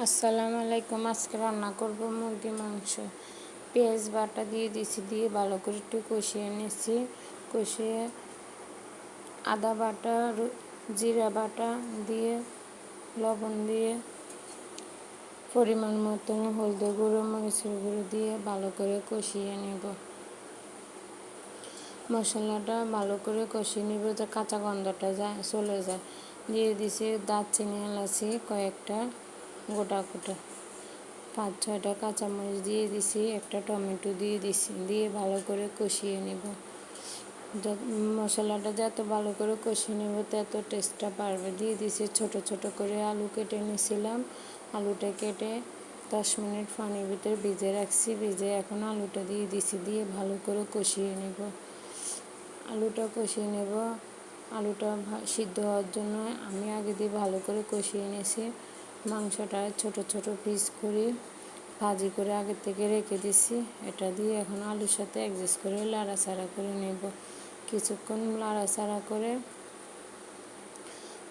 আসসালামু আলাইকুম। আজকে রান্না করব মুরগি মাংস। পেঁয়াজ বাটা দিয়ে দিছি, দিয়ে ভালো করে একটু কষিয়ে নিয়েছি। কষিয়ে আদা বাটা, জিরা বাটা দিয়ে, লবণ দিয়ে, পরিমাণ মতন হলুদ গুঁড়ো, মরিচের গুঁড়ো দিয়ে ভালো করে কষিয়ে নেব। মশলাটা ভালো করে কষিয়ে নেব, যে কাঁচা গন্ধটা চলে যায়। দিয়ে দিছি দারচিনি, এলাচি কয়েকটা গোটা গোটা, 5-6টা কাঁচামরিচ দিয়ে দিছি, একটা টমেটো দিয়ে দিছি, দিয়ে ভালো করে কষিয়ে নেব। মশলাটা যত ভালো করে কষিয়ে নেব তত টেস্টটা বাড়বে। দিয়ে দিছি ছোট ছোট করে আলু কেটে নিয়েছিলাম। আলুটা কেটে 10 মিনিট পানির ভিতরে ভিজে রাখছি। ভিজে এখন আলুটা দিয়ে দিছি, দিয়ে ভালো করে কষিয়ে নেব। আলুটা কষিয়ে নেব। আলুটা সিদ্ধ হওয়ার জন্য আমি আগে দিয়ে ভালো করে কষিয়ে নিয়েছি। মাংসটা ছোট ছোট পিস করে ভাজি করে আগে থেকে রেখে দিছি। এটা দিয়ে এখন আলুর সাথে অ্যাডজাস্ট করে লাড়াচাড়া করে নেব। কিছুক্ষণ লাড়াচাড়া করে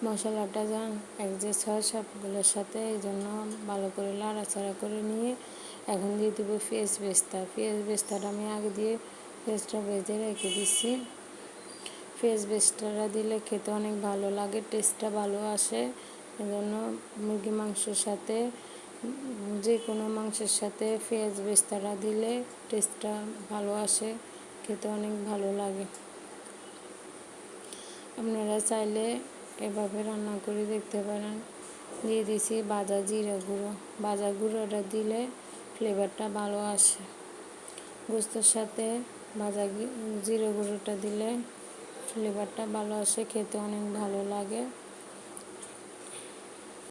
মশলাটা যেন অ্যাডজাস্ট হয় সবগুলোর সাথে, এই জন্য ভালো করে লাড়াচাড়া করে নিয়ে এখন দিয়ে দেবো পেঁয়াজ বেরেস্তা। পেঁয়াজ বেরেস্তাটা আমি আগে দিয়ে পেঁয়াজটা ভেজে রেখে দিচ্ছি। পেঁয়াজ বেরেস্তাটা দিলে খেতে অনেক ভালো লাগে, টেস্টটা ভালো আসে। এজন্য মুরগি মাংসের সাথে, যে কোনো মাংসের সাথে পেঁয়াজ বেরেস্তাটা দিলে টেস্টটা ভালো আসে, খেতে অনেক ভালো লাগে। আপনারা চাইলে এভাবে রান্না করে দেখতে পারেন। দিয়ে দিছি ভাজা জিরা গুঁড়ো। ভাজা গুঁড়োটা দিলে ফ্লেভারটা ভালো আসে। গোস্তের সাথে ভাজা জিরা গুঁড়োটা দিলে ফ্লেভারটা ভালো আসে, খেতে অনেক ভালো লাগে।